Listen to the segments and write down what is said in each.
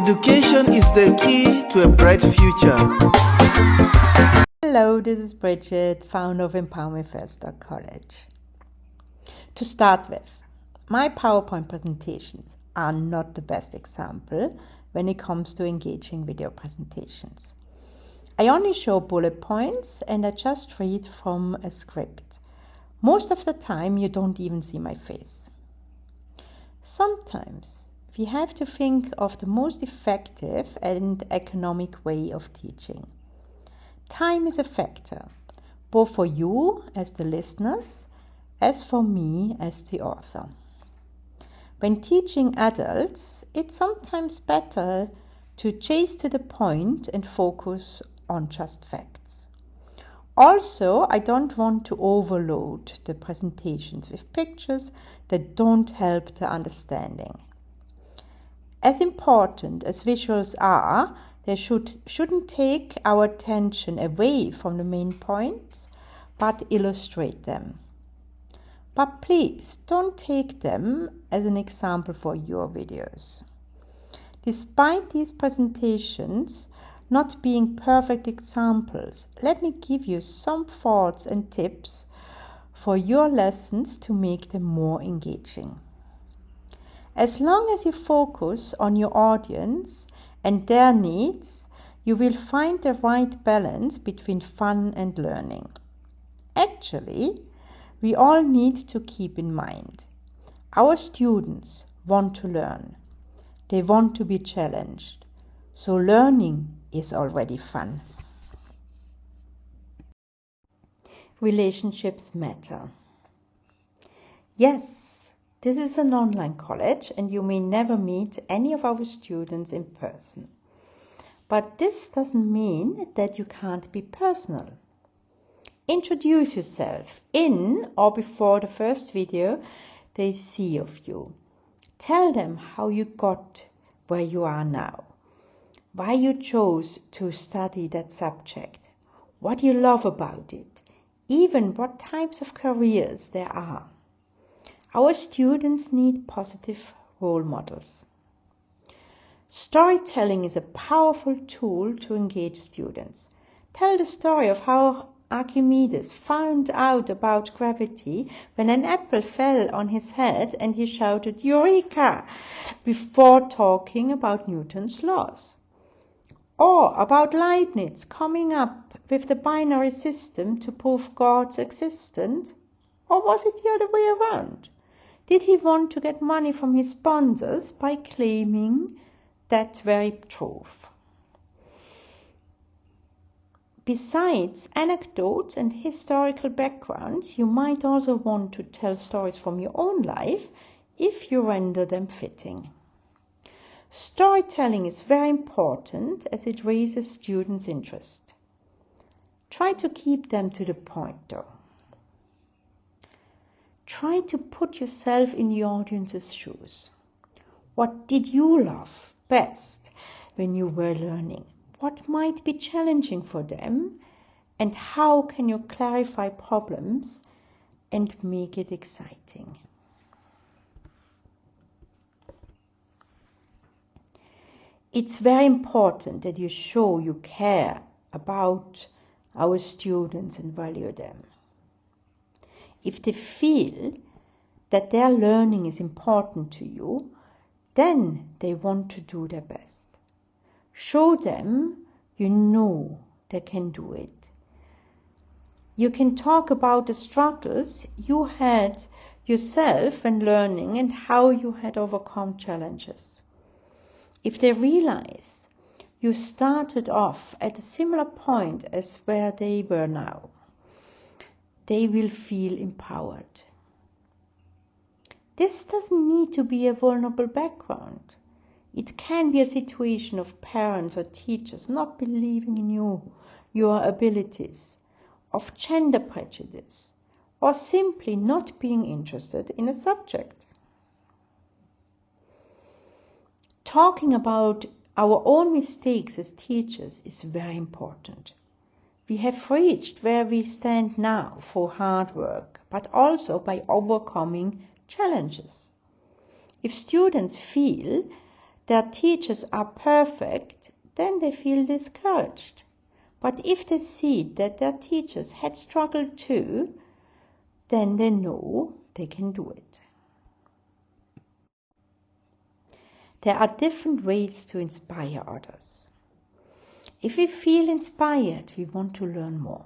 Education is the key to a bright future. Hello, this is Bridget, founder of empowermefirst.college. To start with, my PowerPoint presentations are not the best example when it comes to engaging video presentations. I only show bullet points and I just read from a script. Most of the time, you don't even see my face. Sometimes we have to think of the most effective and economic way of teaching. Time is a factor, both for you as the listeners, as for me as the author. When teaching adults, it's sometimes better to chase to the point and focus on just facts. Also, I don't want to overload the presentations with pictures that don't help the understanding. As important as visuals are, they shouldn't take our attention away from the main points, but illustrate them. But please don't take them as an example for your videos. Despite these presentations not being perfect examples, let me give you some thoughts and tips for your lessons to make them more engaging. As long as you focus on your audience and their needs, you will find the right balance between fun and learning. Actually, we all need to keep in mind, our students want to learn. They want to be challenged. So learning is already fun. Relationships matter. Yes, this is an online college and you may never meet any of our students in person. But this doesn't mean that you can't be personal. Introduce yourself in or before the first video they see of you. Tell them how you got where you are now, why you chose to study that subject, what you love about it, even what types of careers there are. Our students need positive role models. Storytelling is a powerful tool to engage students. Tell the story of how Archimedes found out about gravity when an apple fell on his head and he shouted "Eureka!" before talking about Newton's laws. Or about Leibniz coming up with the binary system to prove God's existence? Or was it the other way around? Did he want to get money from his sponsors by claiming that very truth? Besides anecdotes and historical backgrounds, you might also want to tell stories from your own life if you render them fitting. Storytelling is very important as it raises students' interest. Try to keep them to the point though. Try to put yourself in the audience's shoes. What did you love best when you were learning? What might be challenging for them? And how can you clarify problems and make it exciting? It's very important that you show you care about our students and value them. If they feel that their learning is important to you, then they want to do their best. Show them you know they can do it. You can talk about the struggles you had yourself when learning and how you had overcome challenges. If they realize you started off at a similar point as where they were now, they will feel empowered. This doesn't need to be a vulnerable background. It can be a situation of parents or teachers not believing in you, your abilities, of gender prejudice, or simply not being interested in a subject. Talking about our own mistakes as teachers is very important. We have reached where we stand now for hard work, but also by overcoming challenges. If students feel their teachers are perfect, then they feel discouraged. But if they see that their teachers had struggled too, then they know they can do it. There are different ways to inspire others. If we feel inspired, we want to learn more,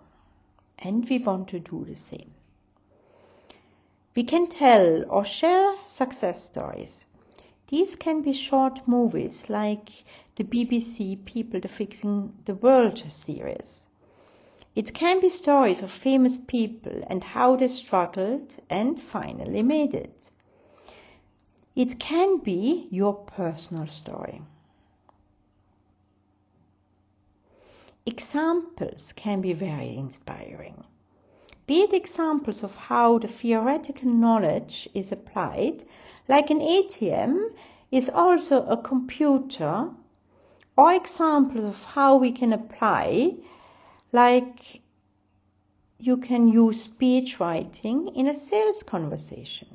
and we want to do the same. We can tell or share success stories. These can be short movies like the BBC People the Fixing the World series. It can be stories of famous people and how they struggled and finally made it. It can be your personal story. Examples can be very inspiring. Be it examples of how the theoretical knowledge is applied, like an ATM is also a computer, or examples of how we can apply, like you can use speech writing in a sales conversation.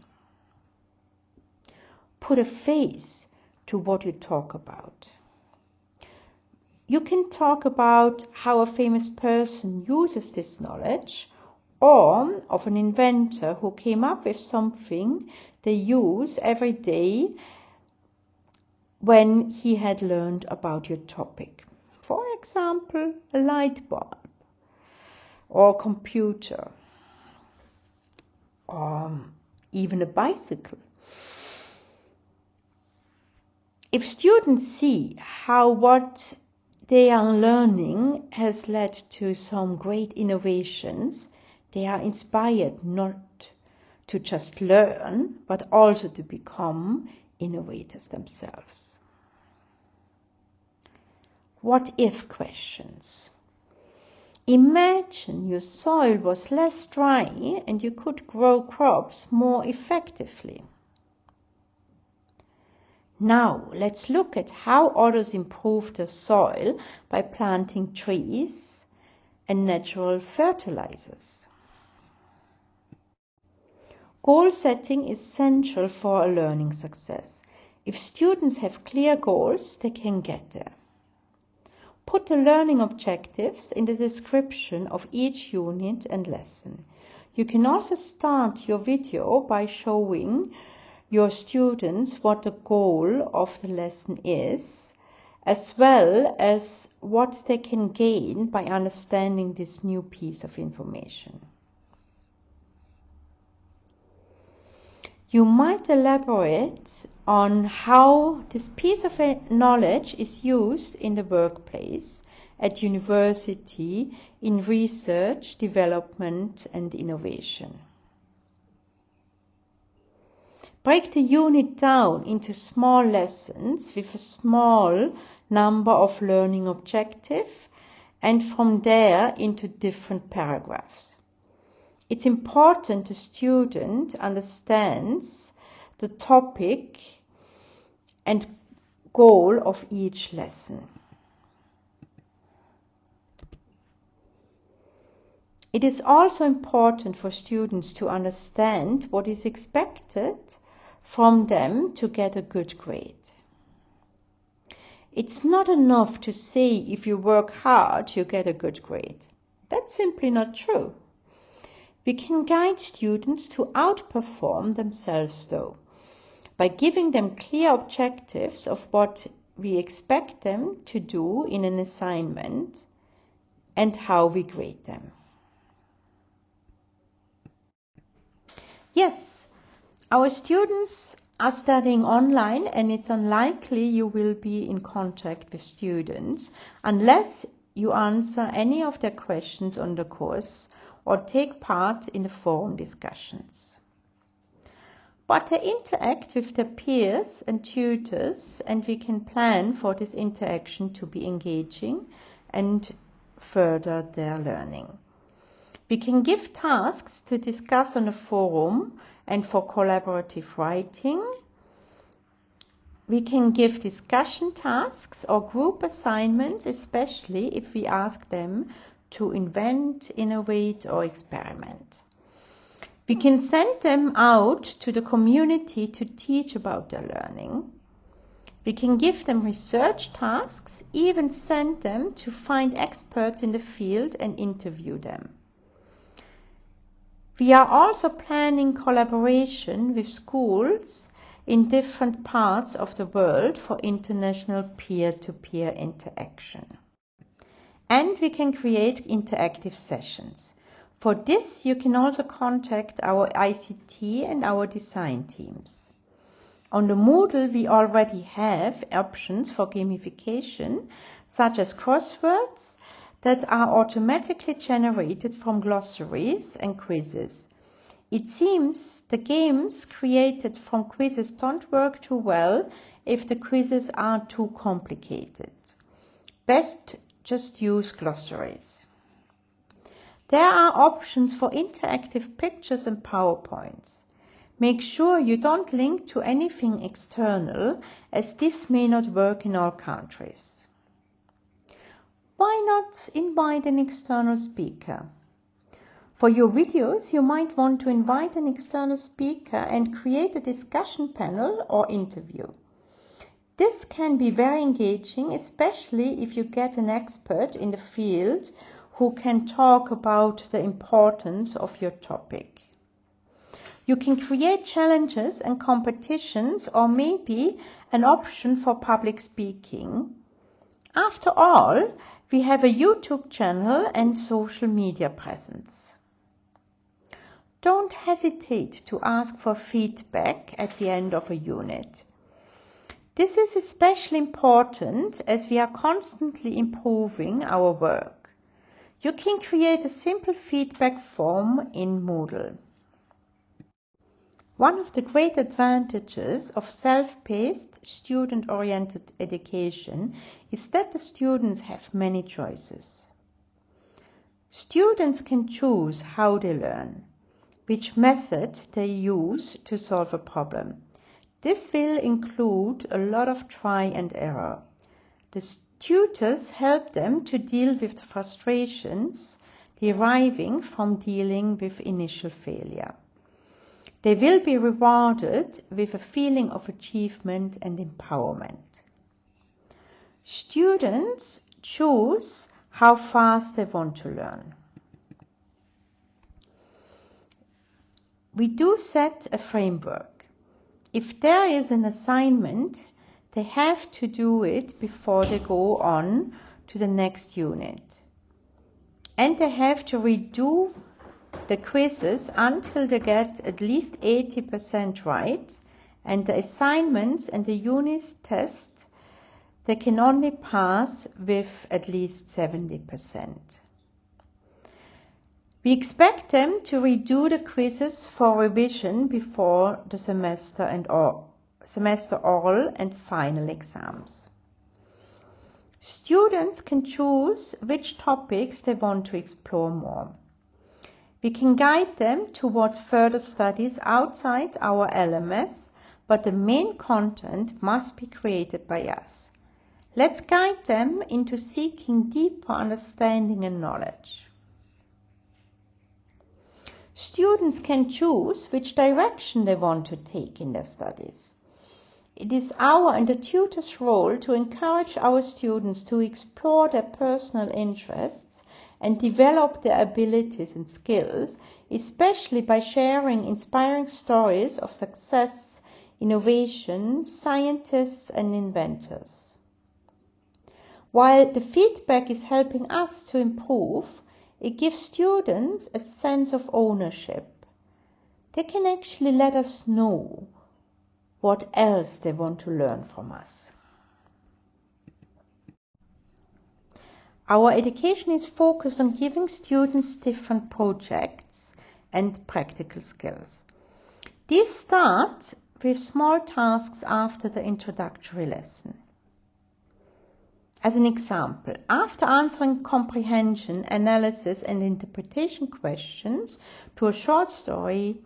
Put a face to what you talk about. You can talk about how a famous person uses this knowledge, or of an inventor who came up with something they use every day when he had learned about your topic. For example, a light bulb, or a computer, or even a bicycle. If students see how what they are learning has led to some great innovations, they are inspired not to just learn, but also to become innovators themselves. What if questions? Imagine your soil was less dry and you could grow crops more effectively. Now let's look at how others improve the soil by planting trees and natural fertilizers. Goal setting is essential for a learning success. If students have clear goals, they can get there. Put the learning objectives in the description of each unit and lesson. You can also start your video by showing your students what the goal of the lesson is, as well as what they can gain by understanding this new piece of information. You might elaborate on how this piece of knowledge is used in the workplace, at university, in research, development, and innovation. Break the unit down into small lessons with a small number of learning objectives, and from there into different paragraphs. It's important the student understands the topic and goal of each lesson. It is also important for students to understand what is expected from them to get a good grade. It's not enough to say if you work hard, you get a good grade. That's simply not true. We can guide students to outperform themselves though, by giving them clear objectives of what we expect them to do in an assignment and how we grade them. Yes, our students are studying online, and it's unlikely you will be in contact with students unless you answer any of their questions on the course or take part in the forum discussions. But they interact with their peers and tutors, and we can plan for this interaction to be engaging and further their learning. We can give tasks to discuss on the forum and for collaborative writing. We can give discussion tasks or group assignments, especially if we ask them to invent, innovate, or experiment. We can send them out to the community to teach about their learning. We can give them research tasks, even send them to find experts in the field and interview them. We are also planning collaboration with schools in different parts of the world for international peer-to-peer interaction. And we can create interactive sessions. For this, you can also contact our ICT and our design teams. On the Moodle, we already have options for gamification, such as crosswords that are automatically generated from glossaries and quizzes. It seems the games created from quizzes don't work too well if the quizzes are too complicated. Best just use glossaries. There are options for interactive pictures and PowerPoints. Make sure you don't link to anything external, as this may not work in all countries. Why not invite an external speaker? For your videos, you might want to invite an external speaker and create a discussion panel or interview. This can be very engaging, especially if you get an expert in the field who can talk about the importance of your topic. You can create challenges and competitions, or maybe an option for public speaking. After all, we have a YouTube channel and social media presence. Don't hesitate to ask for feedback at the end of a unit. This is especially important as we are constantly improving our work. You can create a simple feedback form in Moodle. One of the great advantages of self-paced, student-oriented education is that the students have many choices. Students can choose how they learn, which method they use to solve a problem. This will include a lot of try and error. The tutors help them to deal with the frustrations deriving from dealing with initial failure. They will be rewarded with a feeling of achievement and empowerment. Students choose how fast they want to learn. We do set a framework. If there is an assignment, they have to do it before they go on to the next unit. And they have to redo the quizzes until they get at least 80% right, and the assignments and the unit test they can only pass with at least 70%. We expect them to redo the quizzes for revision before the semester oral and final exams. Students can choose which topics they want to explore more. We can guide them towards further studies outside our LMS, but the main content must be created by us. Let's guide them into seeking deeper understanding and knowledge. Students can choose which direction they want to take in their studies. It is our and the tutor's role to encourage our students to explore their personal interests and develop their abilities and skills, especially by sharing inspiring stories of success, innovation, scientists and inventors. While the feedback is helping us to improve, it gives students a sense of ownership. They can actually let us know what else they want to learn from us. Our education is focused on giving students different projects and practical skills. These start with small tasks after the introductory lesson. As an example, after answering comprehension, analysis and interpretation questions to a short story,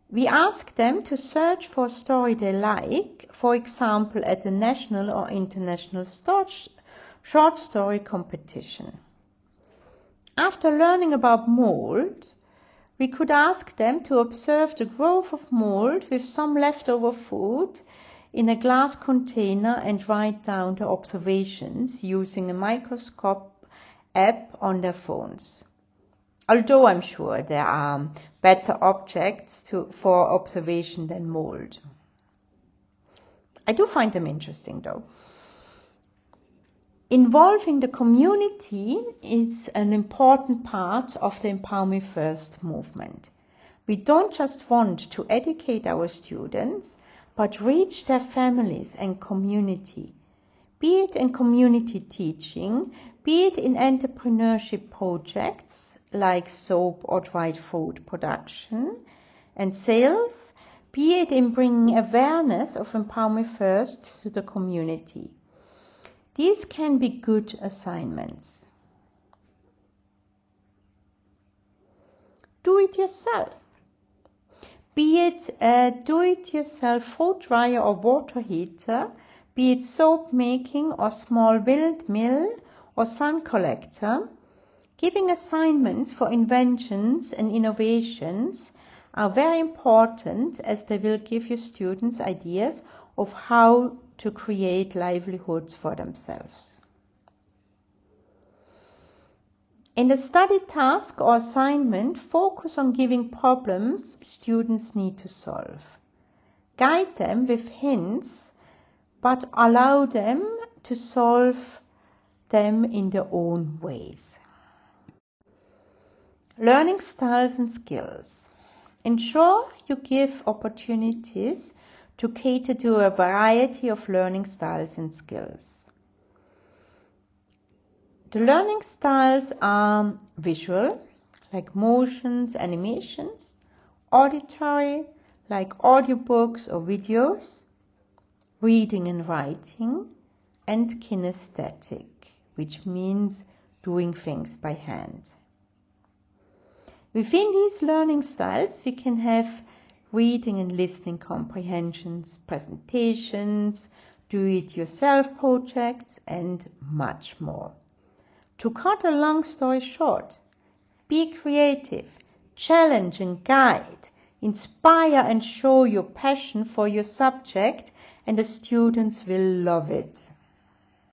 we ask them to search for a story they like, for example at a national or international short story competition. After learning about mold, we could ask them to observe the growth of mold with some leftover food in a glass container and write down the observations using a microscope app on their phones. Although I'm sure there are better objects for observation than mold. I do find them interesting though. Involving the community is an important part of the Empower Me First movement. We don't just want to educate our students, but reach their families and community, be it in community teaching, be it in entrepreneurship projects like soap or dried food production and sales, be it in bringing awareness of Empower Me First to the community. These can be good assignments. Do it yourself. Be it a do-it-yourself food dryer or water heater, be it soap making or small windmill or sun collector, giving assignments for inventions and innovations are very important as they will give your students ideas of how to create livelihoods for themselves. In the study task or assignment, focus on giving problems students need to solve. Guide them with hints, but allow them to solve them in their own ways. Learning styles and skills. Ensure you give opportunities to cater to a variety of learning styles and skills. The learning styles are visual, like motions, animations, auditory, like audiobooks or videos, reading and writing, and kinesthetic, which means doing things by hand. Within these learning styles, we can have reading and listening comprehensions, presentations, do-it-yourself projects, and much more. To cut a long story short, be creative, challenge and guide, inspire and show your passion for your subject, and the students will love it.